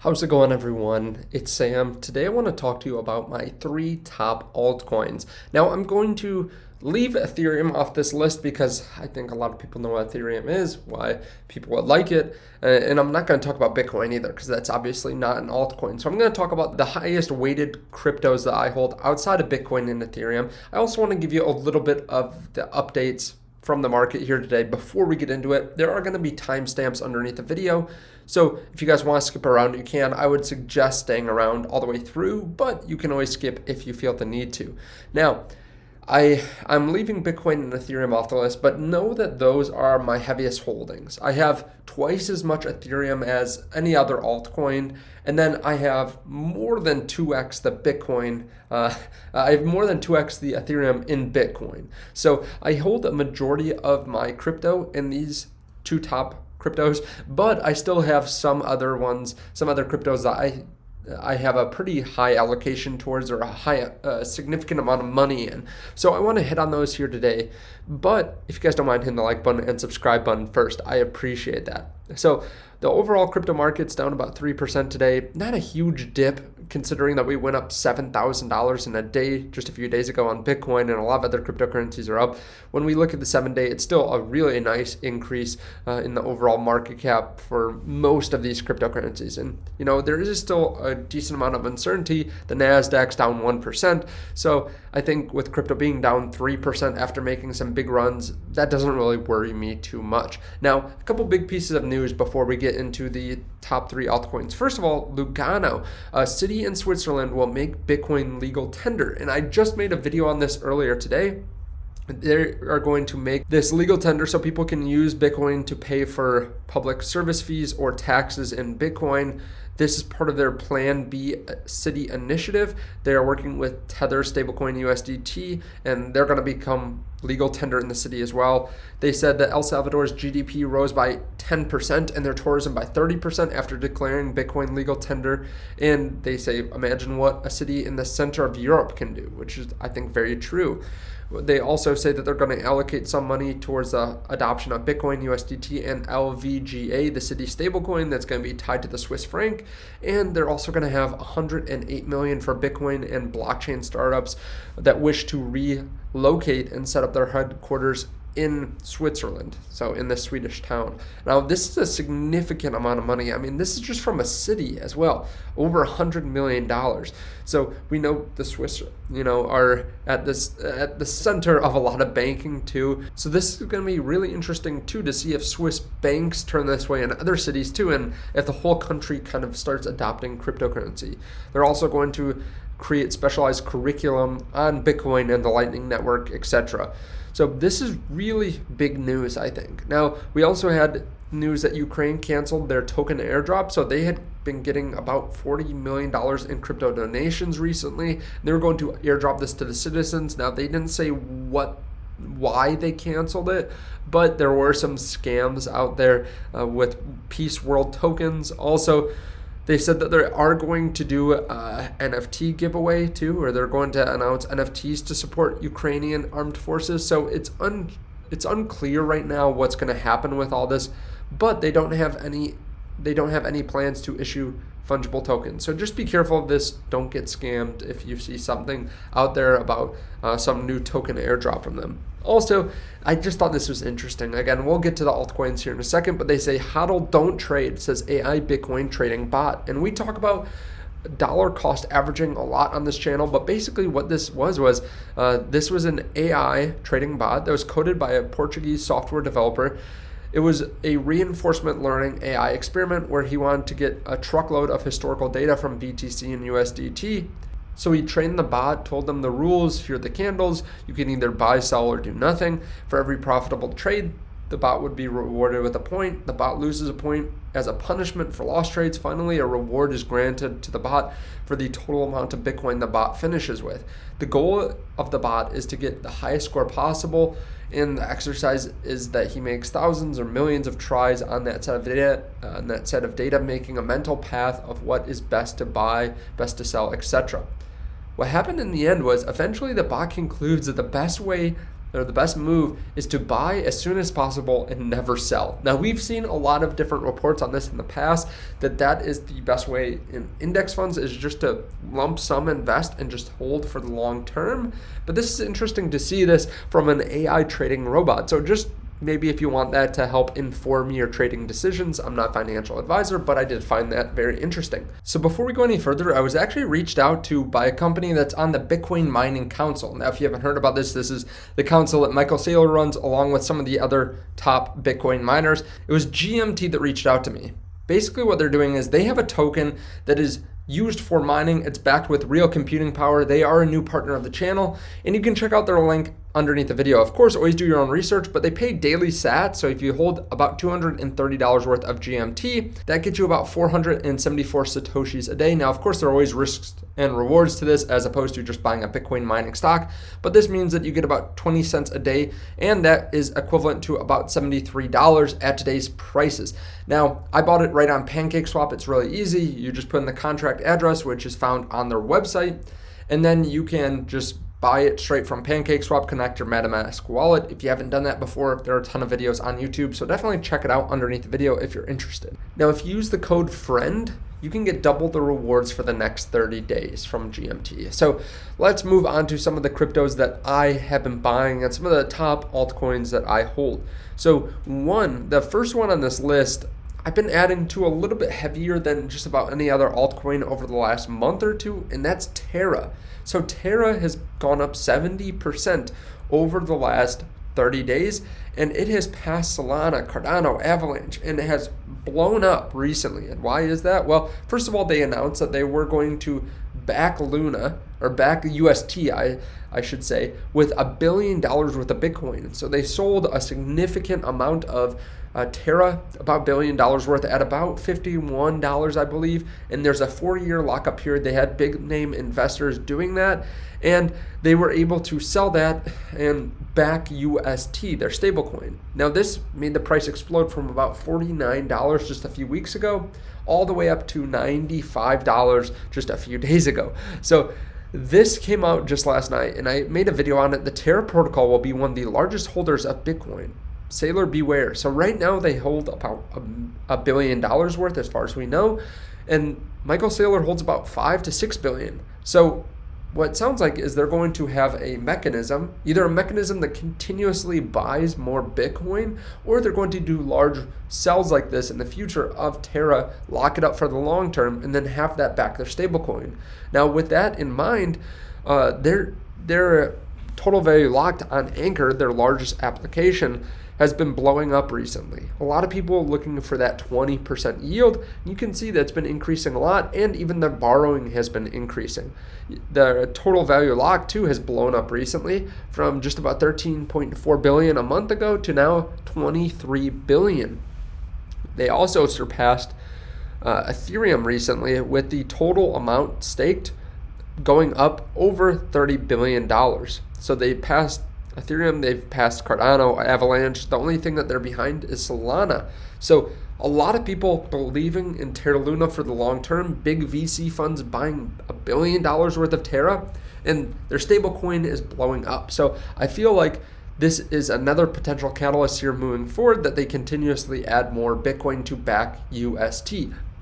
How's it going, everyone? It's Sam. Today I want to talk to you about my 3 top altcoins. Now I'm going to leave Ethereum off this list because I think a lot of people know what Ethereum is, why people would like it, and I'm not going to talk about Bitcoin either because that's obviously not an altcoin. So I'm going to talk about the highest weighted cryptos that I hold outside of Bitcoin and Ethereum. I also want to give you a little bit of the updates from the market here today. Before we get into it, there are going to be timestamps underneath the video. So if you guys want to skip around, you can. I would suggest staying around all the way through, but you can always skip if you feel the need to. Now, I'm leaving Bitcoin and Ethereum off the list, but know that those are my heaviest holdings. I have twice as much Ethereum as any other altcoin, and then I have more than 2x the Bitcoin. I have more than 2x the Ethereum in Bitcoin. So I hold a majority of my crypto in these 2 top cryptos, but I still have some other cryptos that I have a pretty high allocation towards, or a significant amount of money in. So I want to hit on those here today. But if you guys don't mind hitting the like button and subscribe button first, I appreciate that. So the overall crypto market's down about 3% today. Not a huge dip considering that we went up $7,000 in a day just a few days ago on Bitcoin, and a lot of other cryptocurrencies are up. When we look at the 7-day, it's still a really nice increase in the overall market cap for most of these cryptocurrencies. And there is still a decent amount of uncertainty. The Nasdaq's down 1%. So I think with crypto being down 3% after making some big runs, that doesn't really worry me too much. Now, a couple big pieces of news before we get into the top 3 altcoins. First of all, Lugano, a city in Switzerland, will make Bitcoin legal tender. And I just made a video on this earlier today. They are going to make this legal tender so people can use Bitcoin to pay for public service fees or taxes in Bitcoin. This is part of their Plan B city initiative. They are working with Tether stablecoin USDT, and they're going to become legal tender in the city as well. They said that El Salvador's GDP rose by 10% and their tourism by 30% after declaring Bitcoin legal tender. And they say, imagine what a city in the center of Europe can do, which is, I think, very true. They also say that they're going to allocate some money towards the adoption of Bitcoin, USDT, and LVGA, the city stablecoin that's going to be tied to the Swiss franc. And they're also going to have $108 million for Bitcoin and blockchain startups that wish to relocate and set up their headquarters in Switzerland, so in this Swedish town. Now, this is a significant amount of money. I mean, this is just from a city as well, over $100 million. So we know the Swiss, are at the center of a lot of banking too. So this is going to be really interesting too to see if Swiss banks turn this way in other cities too, and if the whole country kind of starts adopting cryptocurrency. They're also going to create specialized curriculum on Bitcoin and the Lightning Network, etc. So this is really big news, I think. Now, we also had news that Ukraine canceled their token airdrop. So they had been getting about $40 million in crypto donations recently. They were going to airdrop this to the citizens. Now, they didn't say why they canceled it, but there were some scams out there with Peace World tokens. Also, they said that they are going to do an NFT giveaway too, or they're going to announce NFTs to support Ukrainian armed forces. So it's unclear right now what's going to happen with all this, but they don't have any plans to issue fungible tokens. So just be careful of this. Don't get scammed if you see something out there about some new token airdrop from them. Also, I just thought this was interesting. Again, we'll get to the altcoins here in a second, but they say HODL don't trade, says AI Bitcoin trading bot. And we talk about dollar cost averaging a lot on this channel, but basically what this was this was an AI trading bot that was coded by a Portuguese software developer. It was a reinforcement learning AI experiment where he wanted to get a truckload of historical data from BTC and USDT. So he trained the bot, told them the rules, here are the candles, you can either buy, sell, or do nothing. For every profitable trade, the bot would be rewarded with a point. The bot loses a point as a punishment for lost trades. Finally, a reward is granted to the bot for the total amount of Bitcoin the bot finishes with. The goal of the bot is to get the highest score possible, and the exercise is that he makes thousands or millions of tries on that set of data, making a mental path of what is best to buy, best to sell, etc. What happened in the end was eventually the bot concludes that the best way or the best move is to buy as soon as possible and never sell. Now, we've seen a lot of different reports on this in the past, that is the best way in index funds, is just to lump sum invest and just hold for the long term. But this is interesting to see this from an AI trading robot. So just maybe if you want that to help inform your trading decisions. I'm not a financial advisor, but I did find that very interesting. So before we go any further, I was actually reached out to by a company that's on the Bitcoin Mining Council. Now, if you haven't heard about this, this is the council that Michael Saylor runs along with some of the other top Bitcoin miners. It was GMT that reached out to me. Basically what they're doing is they have a token that is used for mining. It's backed with real computing power. They are a new partner of the channel, and you can check out their link underneath the video. Of course, always do your own research, but they pay daily sat. So if you hold about $230 worth of GMT, that gets you about 474 Satoshis a day. Now, of course, there are always risks and rewards to this as opposed to just buying a Bitcoin mining stock, but this means that you get about 20 cents a day, and that is equivalent to about $73 at today's prices. Now, I bought it right on PancakeSwap. It's really easy. You just put in the contract address, which is found on their website, and then you can just buy it straight from PancakeSwap, connect your MetaMask wallet. If you haven't done that before, there are a ton of videos on YouTube, so definitely check it out underneath the video if you're interested. Now, if you use the code FRIEND, you can get double the rewards for the next 30 days from GMT. So let's move on to some of the cryptos that I have been buying and some of the top altcoins that I hold. So the first one on this list, I've been adding to a little bit heavier than just about any other altcoin over the last month or two, and that's Terra. So Terra has gone up 70% over the last 30 days, and it has passed Solana, Cardano, Avalanche, and it has blown up recently. And why is that? Well, first of all, they announced that they were going to back Luna, or back UST, I should say, with $1 billion worth of Bitcoin. So they sold a significant amount of Terra, about $1 billion worth at about $51, I believe. And there's a 4-year lockup period. They had big name investors doing that, and they were able to sell that and back UST, their stablecoin. Now, this made the price explode from about $49 just a few weeks ago, all the way up to $95 just a few days ago. So this came out just last night, and I made a video on it. The Terra protocol will be one of the largest holders of Bitcoin. Saylor beware. So right now they hold about $1 billion worth as far as we know, and Michael Saylor holds about 5 to 6 billion. So what it sounds like is they're going to have a mechanism, either a mechanism that continuously buys more Bitcoin, or they're going to do large sells like this in the future of Terra, lock it up for the long term, and then have that back their stablecoin. Now, with that in mind, their total value locked on Anchor, their largest application, has been blowing up recently. A lot of people looking for that 20% yield. You can see that's been increasing a lot, and even the borrowing has been increasing. The total value locked too has blown up recently from just about 13.4 billion a month ago to now 23 billion. They also surpassed Ethereum recently, with the total amount staked going up over $30 billion. So they passed Ethereum, they've passed Cardano, Avalanche. The only thing that they're behind is Solana. So a lot of people believing in Terra Luna for the long term, big VC funds buying $1 billion worth of Terra, and their stablecoin is blowing up. So I feel like this is another potential catalyst here moving forward, that they continuously add more Bitcoin to back UST.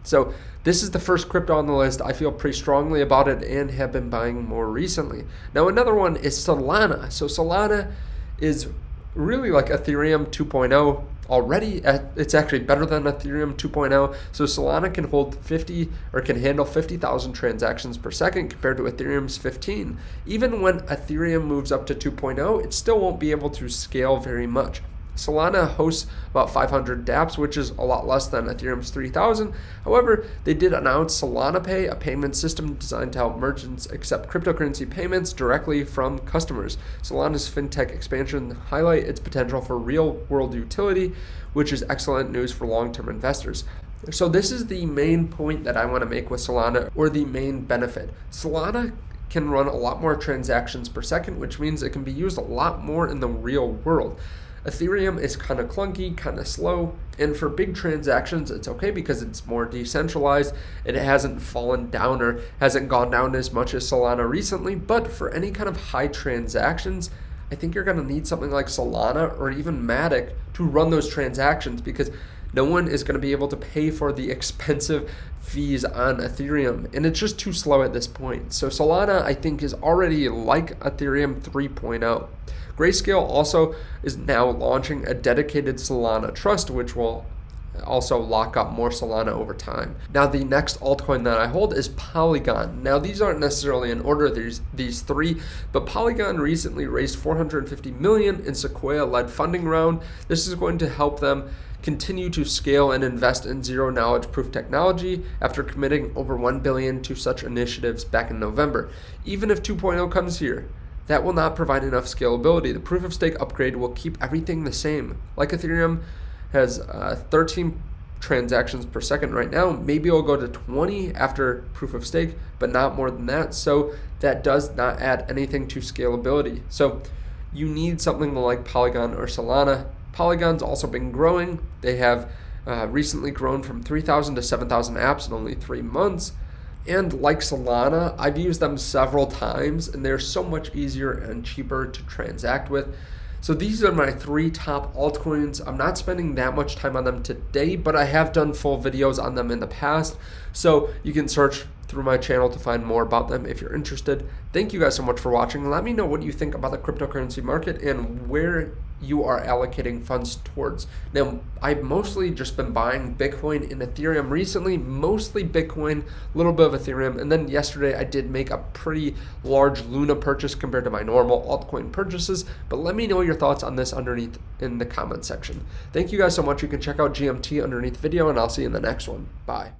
So this is the first crypto on the list. I feel pretty strongly about it and have been buying more recently. Now, another one is Solana. So Solana is really like Ethereum 2.0 already. It's actually better than Ethereum 2.0. So Solana can hold can handle 50,000 transactions per second compared to Ethereum's 15. Even when Ethereum moves up to 2.0, it still won't be able to scale very much. Solana hosts about 500 dApps, which is a lot less than Ethereum's 3,000. However, they did announce Solana Pay, a payment system designed to help merchants accept cryptocurrency payments directly from customers. Solana's fintech expansion highlight its potential for real-world utility, which is excellent news for long-term investors. So this is the main point that I want to make with Solana, or the main benefit. Solana can run a lot more transactions per second, which means it can be used a lot more in the real world. Ethereum is kind of clunky, kind of slow, and for big transactions, it's okay because it's more decentralized. It hasn't fallen down or hasn't gone down as much as Solana recently, but for any kind of high transactions, I think you're going to need something like Solana or even Matic to run those transactions, because no one is going to be able to pay for the expensive fees on Ethereum, and it's just too slow at this point. So Solana, I think, is already like Ethereum 3.0. Grayscale also is now launching a dedicated Solana trust, which will also lock up more Solana over time. Now, the next altcoin that I hold is Polygon. Now, these aren't necessarily in order, these three, but Polygon recently raised $450 million in Sequoia-led funding round. This is going to help them continue to scale and invest in zero-knowledge proof technology after committing over $1 billion to such initiatives back in November. Even if 2.0 comes here, that will not provide enough scalability. The proof-of-stake upgrade will keep everything the same. Like Ethereum has 13 transactions per second right now. Maybe it'll go to 20 after proof of stake, but not more than that. So that does not add anything to scalability. So you need something like Polygon or Solana. Polygon's also been growing. They have recently grown from 3,000 to 7,000 apps in only 3 months. And like Solana, I've used them several times, and they're so much easier and cheaper to transact with. So these are my 3 top altcoins. I'm not spending that much time on them today, but I have done full videos on them in the past. So you can search through my channel to find more about them if you're interested. Thank you guys so much for watching. Let me know what you think about the cryptocurrency market and where you are allocating funds towards. Now, I've mostly just been buying Bitcoin and Ethereum recently, mostly Bitcoin, a little bit of Ethereum, and then yesterday I did make a pretty large Luna purchase compared to my normal altcoin purchases, but let me know your thoughts on this underneath in the comment section. Thank you guys so much. You can check out GMT underneath the video, and I'll see you in the next one. Bye.